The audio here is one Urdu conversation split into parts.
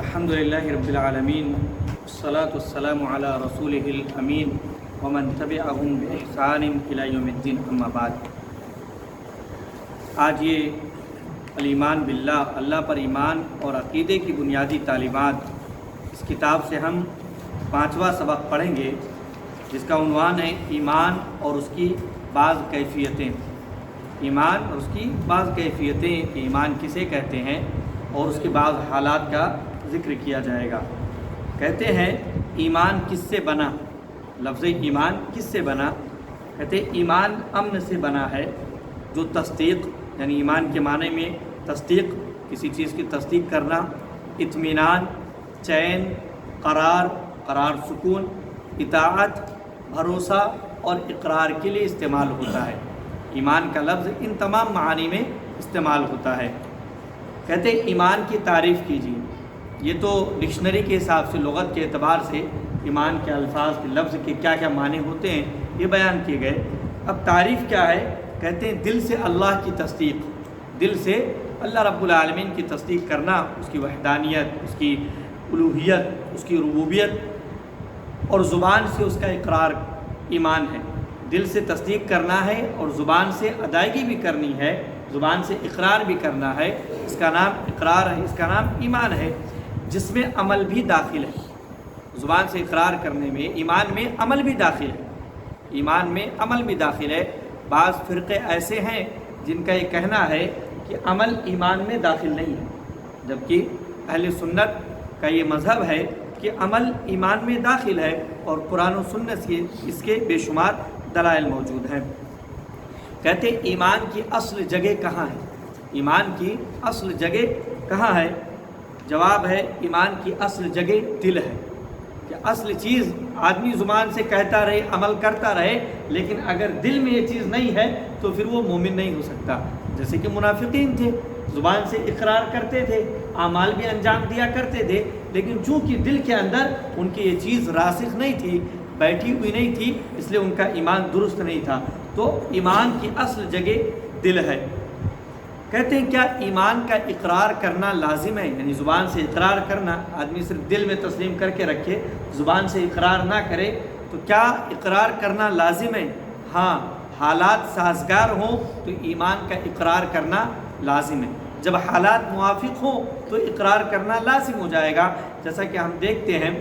الحمدللہ رب العالمین والصلاة والسلام علی رسولہ الامین ومن تبعہم بإحسان الی یوم الدین اما بعد۔ آج یہ الایمان باللہ، اللہ پر ایمان اور عقیدے کی بنیادی تعلیمات، اس کتاب سے ہم 5واں سبق پڑھیں گے، جس کا عنوان ہے ایمان اور اس کی بعض کیفیتیں۔ ایمان اور اس کی بعض کیفیتیں کہ ایمان کسے کہتے ہیں اور اس کے بعض حالات کا ذکر کیا جائے گا۔ کہتے ہیں ایمان کس سے بنا؟ لفظ ایمان کس سے بنا؟ کہتے ہیں ایمان امن سے بنا ہے، جو تصدیق، یعنی ایمان کے معنی میں تصدیق، کسی چیز کی تصدیق کرنا، اطمینان، چین، قرار سکون، اطاعت، بھروسہ اور اقرار کے لیے استعمال ہوتا ہے۔ ایمان کا لفظ ان تمام معانی میں استعمال ہوتا ہے۔ کہتے ہیں ایمان کی تعریف کیجیے۔ یہ تو ڈکشنری کے حساب سے، لغت کے اعتبار سے ایمان کے الفاظ کے لفظ کے کیا کیا معنی ہوتے ہیں یہ بیان کیے گئے۔ اب تعریف کیا ہے؟ کہتے ہیں دل سے اللہ کی تصدیق، دل سے اللہ رب العالمین کی تصدیق کرنا، اس کی وحدانیت، اس کی الوہیت، اس کی ربوبیت، اور زبان سے اس کا اقرار ایمان ہے۔ دل سے تصدیق کرنا ہے اور زبان سے ادائیگی بھی کرنی ہے، زبان سے اقرار بھی کرنا ہے، اس کا نام اقرار ہے، اس کا نام ایمان ہے، جس میں عمل بھی داخل ہے۔ زبان سے اقرار کرنے میں ایمان میں عمل بھی داخل ہے، ایمان میں عمل بھی داخل ہے۔ بعض فرقے ایسے ہیں جن کا یہ کہنا ہے کہ عمل ایمان میں داخل نہیں ہے، جبکہ اہل سنت کا یہ مذہب ہے کہ عمل ایمان میں داخل ہے، اور قرآن و سنت سے اس کے بے شمار دلائل موجود ہیں۔ کہتے ہیں ایمان کی اصل جگہ کہاں ہے؟ ایمان کی اصل جگہ کہاں ہے؟ جواب ہے ایمان کی اصل جگہ دل ہے۔ کہ اصل چیز آدمی زبان سے کہتا رہے، عمل کرتا رہے، لیکن اگر دل میں یہ چیز نہیں ہے تو پھر وہ مومن نہیں ہو سکتا۔ جیسے کہ منافقین تھے، زبان سے اقرار کرتے تھے، اعمال بھی انجام دیا کرتے تھے، لیکن چونکہ دل کے اندر ان کی یہ چیز راسخ نہیں تھی، بیٹھی ہوئی نہیں تھی، اس لیے ان کا ایمان درست نہیں تھا۔ تو ایمان کی اصل جگہ دل ہے۔ کہتے ہیں کیا ایمان کا اقرار کرنا لازم ہے؟ یعنی زبان سے اقرار کرنا، آدمی صرف دل میں تسلیم کر کے رکھے، زبان سے اقرار نہ کرے، تو کیا اقرار کرنا لازم ہے؟ ہاں، حالات سازگار ہوں تو ایمان کا اقرار کرنا لازم ہے۔ جب حالات موافق ہوں تو اقرار کرنا لازم ہو جائے گا۔ جیسا کہ ہم دیکھتے ہیں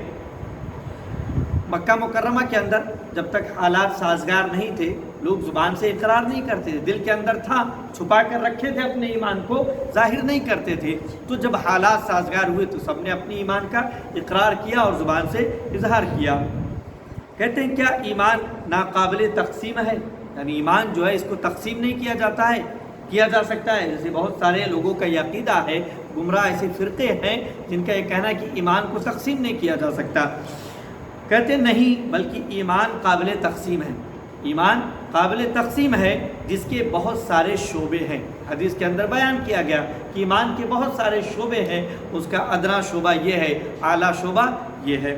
مکہ مکرمہ کے اندر جب تک حالات سازگار نہیں تھے، لوگ زبان سے اقرار نہیں کرتے تھے، دل کے اندر تھا، چھپا کر رکھے تھے، اپنے ایمان کو ظاہر نہیں کرتے تھے۔ تو جب حالات سازگار ہوئے تو سب نے اپنے ایمان کا اقرار کیا اور زبان سے اظہار کیا۔ کہتے ہیں کیا ایمان ناقابل تقسیم ہے؟ یعنی ایمان جو ہے اس کو تقسیم نہیں کیا جاتا ہے؟ کیا جا سکتا ہے۔ جیسے بہت سارے لوگوں کا یہ عقیدہ ہے، گمراہ ایسے فرقے ہیں جن کا یہ کہنا ہے کہ ایمان کو تقسیم نہیں کیا جا سکتا۔ کہتے نہیں، بلکہ ایمان قابل تقسیم ہے۔ ایمان قابل تقسیم ہے جس کے بہت سارے شعبے ہیں۔ حدیث کے اندر بیان کیا گیا کہ ایمان کے بہت سارے شعبے ہیں، اس کا ادنا شعبہ یہ ہے، اعلیٰ شعبہ یہ ہے۔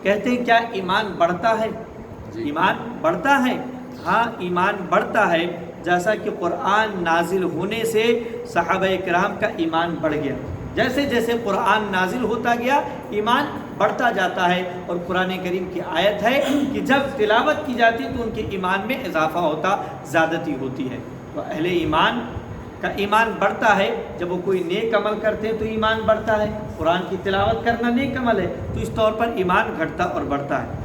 کہتے ہیں کیا ایمان بڑھتا ہے؟ ایمان بڑھتا ہے۔ ہاں، ایمان بڑھتا ہے، جیسا کہ قرآن نازل ہونے سے صحابہ کرام کا ایمان بڑھ گیا۔ جیسے جیسے قرآن نازل ہوتا گیا ایمان بڑھتا جاتا ہے، اور قرآن کریم کی آیت ہے کہ جب تلاوت کی جاتی تو ان کے ایمان میں اضافہ ہوتا، زیادتی ہوتی ہے۔ تو اہل ایمان کا ایمان بڑھتا ہے جب وہ کوئی نیک عمل کرتے ہیں تو ایمان بڑھتا ہے۔ قرآن کی تلاوت کرنا نیک عمل ہے، تو اس طور پر ایمان گھٹتا اور بڑھتا ہے۔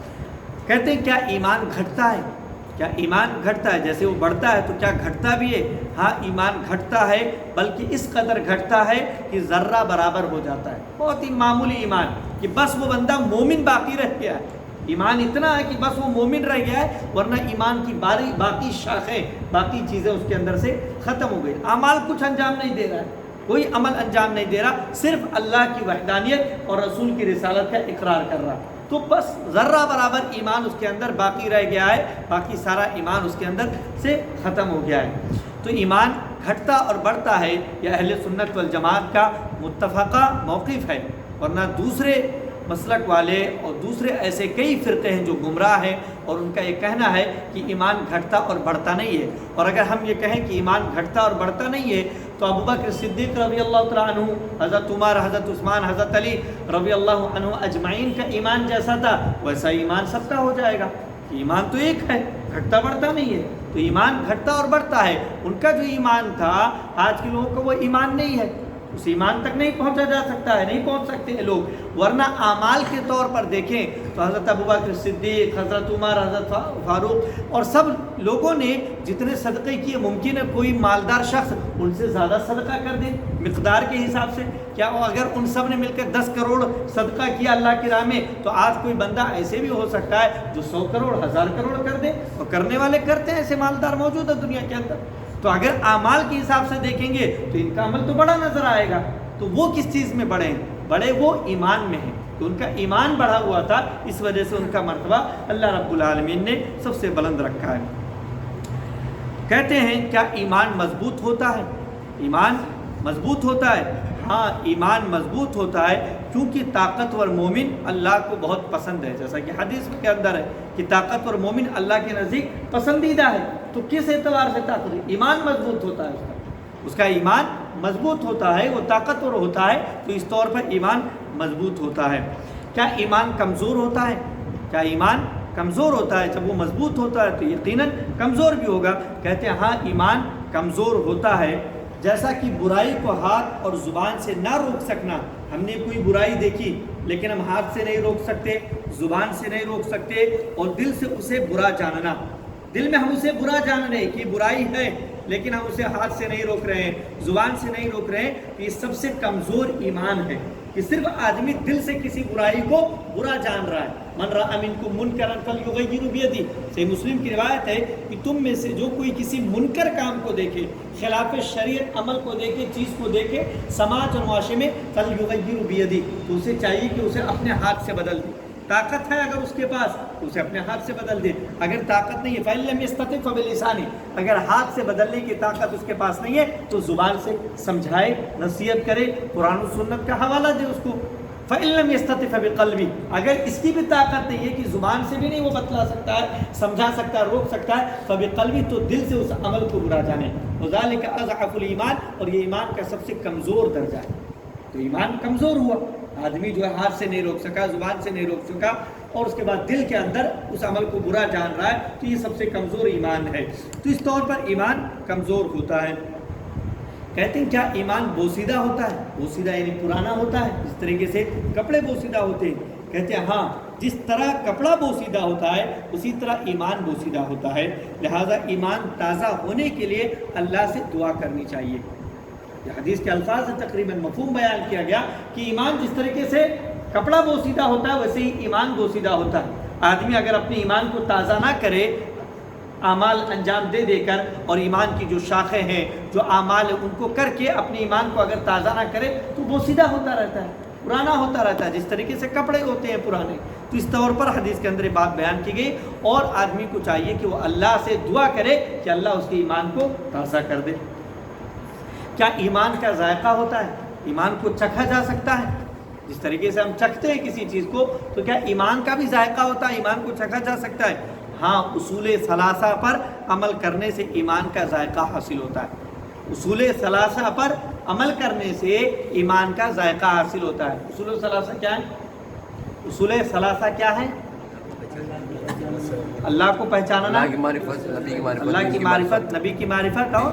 کہتے ہیں کیا ایمان گھٹتا ہے؟ کیا ایمان گھٹتا ہے؟ جیسے وہ بڑھتا ہے تو کیا گھٹتا بھی ہے؟ ہاں، ایمان گھٹتا ہے، بلکہ اس قدر گھٹتا ہے کہ ذرہ برابر ہو جاتا ہے۔ بہت ہی معمولی ایمان کہ بس وہ بندہ مومن باقی رہ گیا ہے۔ ایمان اتنا ہے کہ بس وہ مومن رہ گیا ہے، ورنہ ایمان کی باقی شاخیں، باقی چیزیں اس کے اندر سے ختم ہو گئی۔ اعمال کچھ انجام نہیں دے رہا ہے، کوئی عمل انجام نہیں دے رہا، صرف اللہ کی وحدانیت اور رسول کی رسالت کا اقرار کر رہا، تو بس ذرہ برابر ایمان اس کے اندر باقی رہ گیا ہے، باقی سارا ایمان اس کے اندر سے ختم ہو گیا ہے۔ تو ایمان گھٹتا اور بڑھتا ہے، یہ اہل سنت والجماعت کا متفقہ موقف ہے، ورنہ دوسرے مسلک والے اور دوسرے ایسے کئی فرقے ہیں جو گمراہ ہیں، اور ان کا یہ کہنا ہے کہ ایمان گھٹتا اور بڑھتا نہیں ہے۔ اور اگر ہم یہ کہیں کہ ایمان گھٹتا اور بڑھتا نہیں ہے تو ابو بکر صدیق رضی اللہ تعالیٰ عنہ، حضرت عمر، حضرت عثمان، حضرت علی رضی اللہ عنہ اجمعین کا ایمان جیسا تھا ویسا ایمان سب کا ہو جائے گا۔ ایمان تو ایک ہے، گھٹتا بڑھتا نہیں ہے، تو ایمان گھٹتا اور بڑھتا ہے۔ ان کا جو ایمان تھا آج کے لوگوں کا وہ ایمان نہیں ہے، اس ایمان تک نہیں پہنچا جا سکتا ہے، نہیں پہنچ سکتے ہیں لوگ۔ ورنہ اعمال کے طور پر دیکھیں تو حضرت ابوبکر صدیق، حضرت عمر، حضرت فاروق اور سب لوگوں نے جتنے صدقے کیے، ممکن ہے کوئی مالدار شخص ان سے زیادہ صدقہ کر دے مقدار کے حساب سے۔ کیا اگر ان سب نے مل کر 10 کروڑ صدقہ کیا اللہ کی راہ میں، تو آج کوئی بندہ ایسے بھی ہو سکتا ہے جو 100 کروڑ 1000 کروڑ کر دے، اور کرنے والے کرتے ہیں، ایسے مالدار موجود ہے دنیا کے اندر۔ تو اگر اعمال کے حساب سے دیکھیں گے تو ان کا عمل تو بڑا نظر آئے گا، تو وہ کس چیز میں بڑے ہیں؟ بڑے وہ ایمان میں ہیں، تو ان کا ایمان بڑھا ہوا تھا، اس وجہ سے ان کا مرتبہ اللہ رب العالمین نے سب سے بلند رکھا ہے۔ کہتے ہیں کیا ایمان مضبوط ہوتا ہے؟ ایمان مضبوط ہوتا ہے، ہاں ایمان مضبوط ہوتا ہے، کیونکہ طاقتور مومن اللہ کو بہت پسند ہے، جیسا کہ حدیث کے اندر ہے کہ طاقتور مومن اللہ کے نزدیک پسندیدہ ہے۔ تو کس اعتبار سے طاقتور؟ ایمان مضبوط ہوتا ہے، اس کا ایمان مضبوط ہوتا ہے، وہ طاقتور ہوتا ہے، تو اس طور پر ایمان مضبوط ہوتا ہے۔ کیا ایمان کمزور ہوتا ہے؟ کیا ایمان کمزور ہوتا ہے؟ جب وہ مضبوط ہوتا ہے تو یقیناً کمزور بھی ہوگا۔ کہتے ہیں ہاں ایمان کمزور ہوتا ہے، جیسا کہ برائی کو ہاتھ اور زبان سے نہ روک سکنا۔ ہم نے کوئی برائی دیکھی لیکن ہم ہاتھ سے نہیں روک سکتے، زبان سے نہیں روک سکتے، اور دل سے اسے برا جاننا، دل میں ہم اسے برا جان رہے ہیں کہ برائی ہے، لیکن ہم اسے ہاتھ سے نہیں روک رہے ہیں، زبان سے نہیں روک رہے ہیں، تو یہ سب سے کمزور ایمان ہے کہ صرف آدمی دل سے کسی برائی کو برا جان رہا ہے۔ من رأى منکم منکرا فلیغیرہ بیدہ، صحیح مسلم کی روایت ہے کہ تم میں سے جو کوئی کسی منکر کام کو دیکھے، خلاف شریعت عمل کو دیکھے، چیز کو دیکھے سماج اور معاشرے میں، فلیغیرہ بیدہ، تو اسے چاہیے کہ اسے اپنے ہاتھ سے بدل دے۔ طاقت ہے اگر اس کے پاس تو اسے اپنے ہاتھ سے بدل دے، اگر طاقت نہیں ہے فَإِن لَمْ يَسْتَطِعْ فَبِلِسَانِهِ، اگر ہاتھ سے بدلنے کی طاقت اس کے پاس نہیں ہے تو زبان سے سمجھائے، نصیحت کرے، قرآن و سنت کا حوالہ دے اس کو۔ فَإِن لَمْ يَسْتَطِعْ فَبِقَلْبِهِ، اگر اس کی بھی طاقت نہیں ہے کہ زبان سے بھی نہیں وہ بتلا سکتا ہے، سمجھا سکتا ہے، روک سکتا ہے، فَبِقَلْبِهِ، تو دل سے اس عمل کو برا جانے، وَذَلِكَ أَضْعَفُ الْإِيمَانِ، اور یہ ایمان کا سب سے کمزور درجہ ہے۔ تو ایمان کمزور ہوا، آدمی جو ہے ہاتھ سے نہیں روک سکا، زبان سے نہیں روک سکا، اور اس کے بعد دل کے اندر اس عمل کو برا جان رہا ہے، تو یہ سب سے کمزور ایمان ہے۔ تو اس طور پر ایمان کمزور ہوتا ہے۔ کہتے ہیں کیا ایمان بوسیدہ ہوتا ہے؟ بوسیدہ یعنی پرانا ہوتا ہے، جس طریقے سے کپڑے بوسیدہ ہوتے ہیں۔ کہتے ہیں ہاں، جس طرح کپڑا بوسیدہ ہوتا ہے اسی طرح ایمان بوسیدہ ہوتا ہے، لہذا ایمان تازہ ہونے کے لیے اللہ سے دعا کرنی چاہیے۔ یہ حدیث کے الفاظ سے تقریباً مفہوم بیان کیا گیا کہ ایمان جس طریقے سے کپڑا بوسیدہ ہوتا ہے ویسے ہی ایمان بوسیدہ ہوتا ہے۔ آدمی اگر اپنے ایمان کو تازہ نہ کرے، اعمال انجام دے دے کر، اور ایمان کی جو شاخیں ہیں، جو اعمال ہیں، ان کو کر کے اپنے ایمان کو اگر تازہ نہ کرے تو بوسیدہ ہوتا رہتا ہے، پرانا ہوتا رہتا ہے، جس طریقے سے کپڑے ہوتے ہیں پرانے۔ تو اس طور پر حدیث کے اندر یہ بات بیان کی گئی، اور آدمی کو چاہیے کہ وہ اللہ سے دعا کرے کہ اللہ اس کے ایمان کو تازہ کر دے۔ کیا ایمان کا ذائقہ ہوتا ہے؟ ایمان کو چکھا جا سکتا ہے؟ جس طریقے سے ہم چکھتے ہیں کسی چیز کو، تو کیا ایمان کا بھی ذائقہ ہوتا ہے؟ ایمان کو چکھا جا سکتا ہے؟ ہاں، اصول ثلاثہ پر عمل کرنے سے ایمان کا ذائقہ حاصل ہوتا ہے۔ اصول ثلاثہ پر عمل کرنے سے ایمان کا ذائقہ حاصل ہوتا ہے۔ اصول ثلاثہ کیا ہے؟ اصول ثلاثہ کیا ہے؟ اللہ کو پہچاننا، اللہ کی معرفت، نبی کی معرفت اور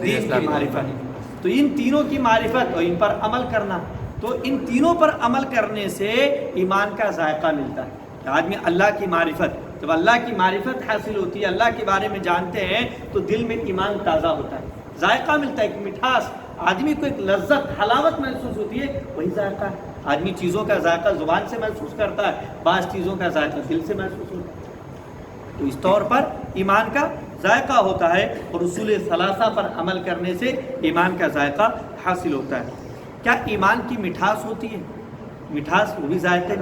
دین کی معرفت۔ تو ان تینوں کی معرفت اور ان پر عمل کرنا، تو ان تینوں پر عمل کرنے سے ایمان کا ذائقہ ملتا ہے۔ آدمی اللہ کی معرفت، جب اللہ کی معرفت حاصل ہوتی ہے، اللہ کے بارے میں جانتے ہیں، تو دل میں ایمان تازہ ہوتا ہے، ذائقہ ملتا ہے، ایک مٹھاس، آدمی کو ایک لذت، حلاوت محسوس ہوتی ہے، وہی ذائقہ ہے۔ آدمی چیزوں کا ذائقہ زبان سے محسوس کرتا ہے، بعض چیزوں کا ذائقہ دل سے محسوس ہوتا ہے۔ تو اس طور پر ایمان کا ذائقہ ہوتا ہے، اور اصول ثلاثہ پر عمل کرنے سے ایمان کا ذائقہ حاصل ہوتا ہے۔ کیا ایمان کی مٹھاس ہوتی ہے؟ مٹھاس وہ بھی ذائقہ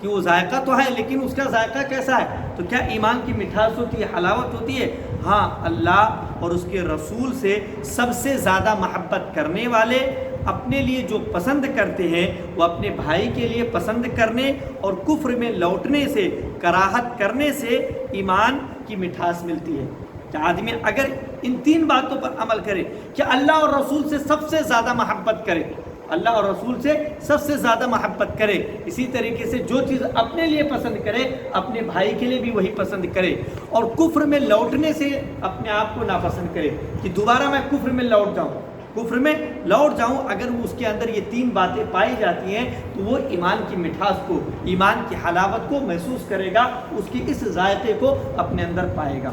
کہ وہ ذائقہ تو ہے، لیکن اس کا ذائقہ کیسا ہے؟ تو کیا ایمان کی مٹھاس ہوتی ہے، حلاوت ہوتی ہے؟ ہاں، اللہ اور اس کے رسول سے سب سے زیادہ محبت کرنے والے اپنے لیے جو پسند کرتے ہیں، وہ اپنے بھائی کے لیے پسند کرنے اور کفر میں لوٹنے سے، کراہت کرنے سے ایمان کی مٹھاس ملتی ہے۔ کہ آدمی اگر ان 3 باتوں پر عمل کرے کہ اللہ اور رسول سے سب سے زیادہ محبت کرے، اللہ اور رسول سے سب سے زیادہ محبت کرے، اسی طریقے سے جو چیز اپنے لیے پسند کرے اپنے بھائی کے لیے بھی وہی پسند کرے، اور کفر میں لوٹنے سے اپنے آپ کو ناپسند کرے کہ دوبارہ میں کفر میں لوٹ جاؤں، اگر اس کے اندر یہ 3 باتیں پائی جاتی ہیں تو وہ ایمان کی مٹھاس کو، ایمان کی حلاوت کو محسوس کرے گا، اس کے اس ذائقے کو اپنے اندر پائے گا،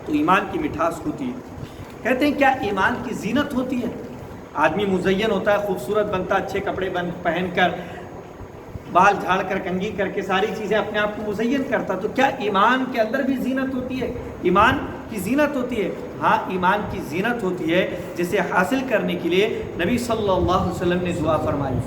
تو ایمان کی مٹھاس ہوتی ہے۔ کہتے ہیں کیا ایمان کی زینت ہوتی ہے؟ آدمی مزین ہوتا ہے، خوبصورت بنتا، اچھے کپڑے پہن کر، بال جھاڑ کر، کنگھی کر کے ساری چیزیں اپنے آپ کو مزین کرتا، تو کیا ایمان کے اندر بھی زینت ہوتی ہے؟ ایمان کی زینت ہوتی ہے؟ ہاں، ایمان کی زینت ہوتی ہے، جسے حاصل کرنے کے لیے نبی صلی اللہ علیہ وسلم نے دعا فرمائی۔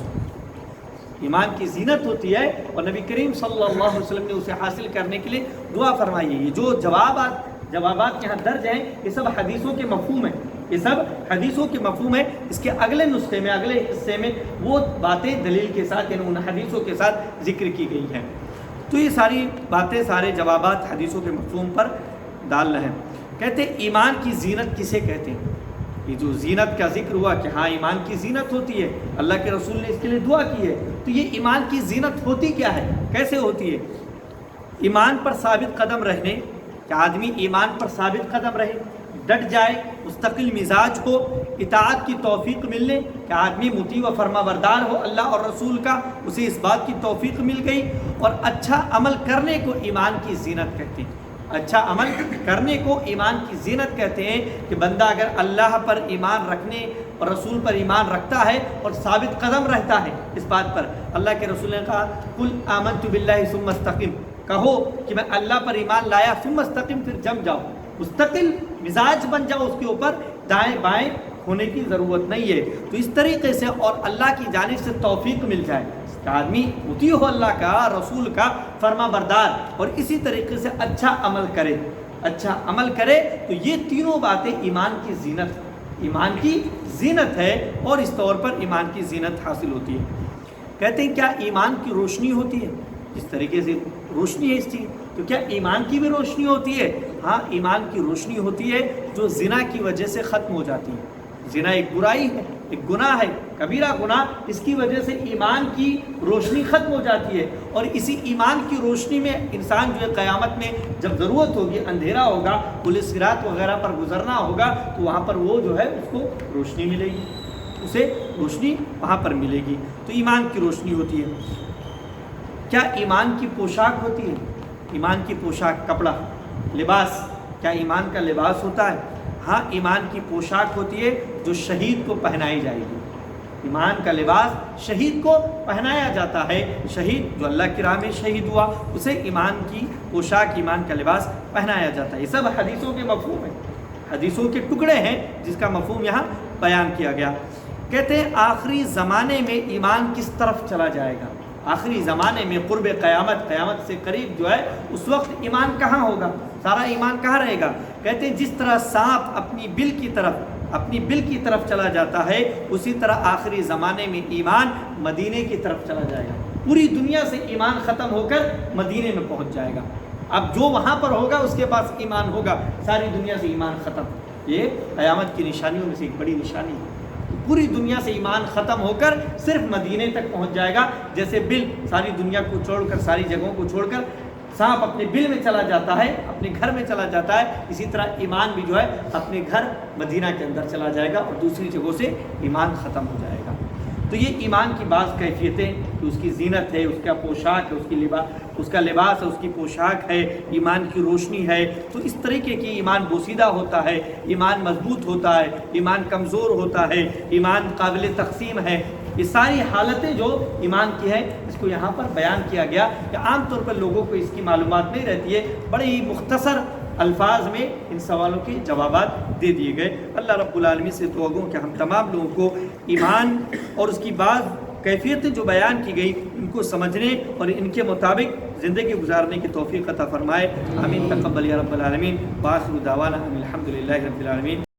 ایمان کی زینت ہوتی ہے اور نبی کریم صلی اللہ علیہ وسلم نے اسے حاصل کرنے کے لیے دعا فرمائی ہے۔ یہ جو جوابات یہاں درج ہیں، یہ سب حدیثوں کے مفہوم ہیں، یہ سب حدیثوں کے مفہوم ہے۔ اس کے اگلے نسخے میں، اگلے حصے میں وہ باتیں دلیل کے ساتھ، یعنی ان حدیثوں کے ساتھ ذکر کی گئی ہیں۔ تو یہ ساری باتیں، سارے جوابات حدیثوں کے مفہوم پر ڈال رہے ہیں۔ کہتے ہیں ایمان کی زینت کسے کہتے ہیں؟ یہ جو زینت کا ذکر ہوا کہ ہاں ایمان کی زینت ہوتی ہے، اللہ کے رسول نے اس کے لیے دعا کی ہے، تو یہ ایمان کی زینت ہوتی کیا ہے، کیسے ہوتی ہے؟ ایمان پر ثابت قدم رہنے، کہ آدمی ایمان پر ثابت قدم رہے، ڈٹ جائے، مستقل مزاج ہو، اطاعت کی توفیق ملنے، کہ آدمی مطیع و فرما بردار ہو اللہ اور رسول کا، اسے اس بات کی توفیق مل گئی، اور اچھا عمل کرنے کو ایمان کی زینت کہتے ہیں۔ اچھا عمل کرنے کو ایمان کی زینت کہتے ہیں، کہ بندہ اگر اللہ پر ایمان رکھنے اور رسول پر ایمان رکھتا ہے اور ثابت قدم رہتا ہے اس بات پر، اللہ کے رسول نے کہا قل آمنت باللہ ثم استقم، کہو کہ میں اللہ پر ایمان لایا، ثم استقم، پھر جم جاؤ، مستقل مزاج بن جاؤ، اس کے اوپر دائیں بائیں ہونے کی ضرورت نہیں ہے۔ تو اس طریقے سے اور اللہ کی جانب سے توفیق مل جائے کہ آدمی مطیع ہو اللہ کا، رسول کا، فرما بردار، اور اسی طریقے سے اچھا عمل کرے، تو یہ تینوں باتیں ایمان کی زینت ہے، اور اس طور پر ایمان کی زینت حاصل ہوتی ہے۔ کہتے ہیں کیا ایمان کی روشنی ہوتی ہے؟ اس طریقے سے روشنی ہے اس چیز، تو کیا ایمان کی بھی روشنی ہوتی ہے؟ ہاں، ایمان کی روشنی ہوتی ہے جو زنا کی وجہ سے ختم ہو جاتی ہے۔ زنا ایک برائی ہے، ایک گناہ ہے، کبیرہ گناہ، اس کی وجہ سے ایمان کی روشنی ختم ہو جاتی ہے، اور اسی ایمان کی روشنی میں انسان جو ہے قیامت میں جب ضرورت ہوگی، اندھیرا ہوگا، پولیس صراط وغیرہ پر گزرنا ہوگا، تو وہاں پر وہ جو ہے اس کو روشنی ملے گی، اسے روشنی وہاں پر ملے گی، تو ایمان کی روشنی ہوتی ہے۔ کیا ایمان کی پوشاک ہوتی ہے؟ ایمان کی پوشاک، کپڑا، لباس، کیا ایمان کا لباس ہوتا ہے؟ ہاں، ایمان کی پوشاک ہوتی ہے جو شہید کو پہنائی جائے گی۔ ایمان کا لباس شہید کو پہنایا جاتا ہے، شہید جو اللہ کی راہ میں شہید ہوا، اسے ایمان کی پوشاک، ایمان کا لباس پہنایا جاتا ہے۔ یہ سب حدیثوں کے مفہوم ہیں، حدیثوں کے ٹکڑے ہیں جس کا مفہوم یہاں بیان کیا گیا۔ کہتے ہیں آخری زمانے میں ایمان کس طرف چلا جائے گا؟ آخری زمانے میں قرب قیامت سے قریب جو ہے، اس وقت ایمان کہاں ہوگا؟ سارا ایمان کہاں رہے گا؟ کہتے ہیں جس طرح سانپ اپنی بل کی طرف چلا جاتا ہے، اسی طرح آخری زمانے میں ایمان مدینے کی طرف چلا جائے گا۔ پوری دنیا سے ایمان ختم ہو کر مدینے میں پہنچ جائے گا۔ اب جو وہاں پر ہوگا اس کے پاس ایمان ہوگا، ساری دنیا سے ایمان ختم۔ یہ قیامت کی نشانیوں میں سے ایک بڑی نشانی ہے، پوری دنیا سے ایمان ختم ہو کر صرف مدینے تک پہنچ جائے گا۔ جیسے بل ساری دنیا کو چھوڑ کر، ساری جگہوں کو چھوڑ کر سانپ اپنے بل میں چلا جاتا ہے، اپنے گھر میں چلا جاتا ہے، اسی طرح ایمان بھی جو ہے اپنے گھر مدینہ کے اندر چلا جائے گا اور دوسری جگہوں سے ایمان ختم ہو جائے گا۔ تو یہ ایمان کی بعض کیفیتیں، کہ اس کی زینت ہے، اس کا پوشاک ہے، اس کا لباس ہے، اس کی پوشاک ہے، ایمان کی روشنی ہے۔ تو اس طریقے کی ایمان بوسیدہ ہوتا ہے، ایمان مضبوط ہوتا ہے، ایمان کمزور ہوتا ہے، ایمان قابل تقسیم ہے۔ یہ ساری حالتیں جو ایمان کی ہیں، اس کو یہاں پر بیان کیا گیا کہ عام طور پر لوگوں کو اس کی معلومات نہیں رہتی ہے، بڑے ہی مختصر الفاظ میں ان سوالوں کے جوابات دے دیے گئے۔ اللہ رب العالمین سے دعا گو کہ ہم تمام لوگوں کو ایمان اور اس کی بعض کیفیتیں جو بیان کی گئی ان کو سمجھنے اور ان کے مطابق زندگی گزارنے کی توفیق عطا فرمائے۔ آمین، تقبل یا رب العالمین۔ وآخر دعوانا ان الحمد للہ رب العالمین۔